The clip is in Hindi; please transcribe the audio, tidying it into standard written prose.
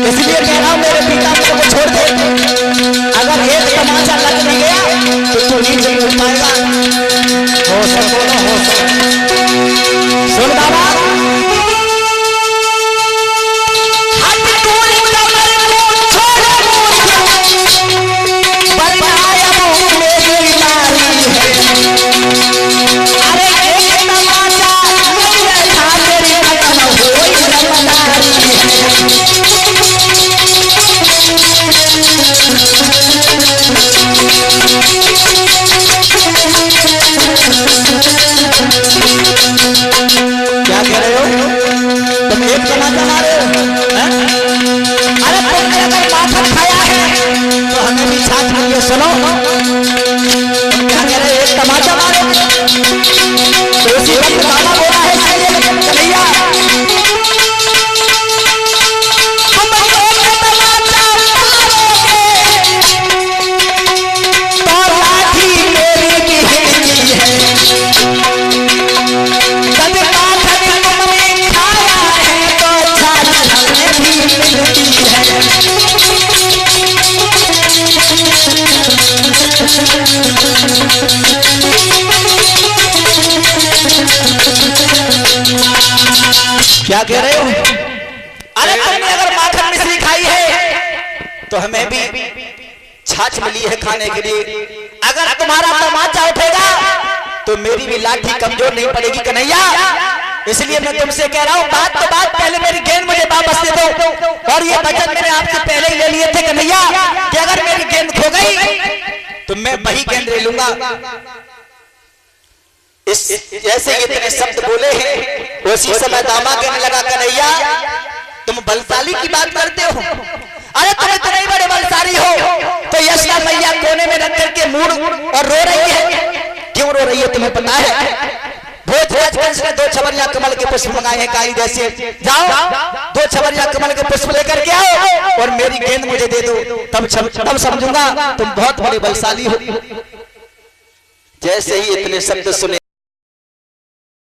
इसलिए कह रहा हूं मेरे पिता को छोड़ दे, अगर एक तमाचा लग नहीं गया तो तू नीचे नहीं उठ पाएगा। हो सको ना हो सको। सुन बाबा, सुनो क्या कह रहे, एक तमाचा मारो तो उसी वक्त बाबा बोला है कन्हैया, तुम एक तमाचा मारोगे तो लाठी मेरी भी हिलती है, जब पाथर तुमने खाया है तो छाछ हमें भी मिलती है। क्या कह रहे हो? अरे तुमने अगर माखन मिश्री खाई है तो हमें भी छाछ मिली है खाने के लिए, अगर तुम्हारा तमाचा उठेगा तो मेरी भी लाठी कमजोर नहीं पड़ेगी कन्हैया। इसलिए मैं तुमसे कह रहा हूँ, बात तो बात, पहले मेरी गेंद मुझे वापस दे दो। और ये वचन मैंने आपसे पहले ही ले लिए थे कन्हैया कि अगर मेरी गेंद खो गई तो मैं वही गेंद ले लूंगा। जैसे इतने शब्द बोले हैं उसी समय दामा कहने लगा, कन्हैया तुम बलशाली की बात करते हो, अरे तुम इतने बड़े बलशाली हो तो यशोदा मैया कोने में रख करके मूड और रो रही है, क्यों रो रही है तुम्हें पता है? भोजराजवंश ने 2 छबरिया कमल के पुष्प मंगाए हैं काली जैसे, जाओ 2 छबरिया कमल के पुष्प लेकर के आओ और मेरी गेंद मुझे दे दो, तब समझूंगा तुम बहुत बड़े बलशाली हो। जैसे ही इतने शब्द सुने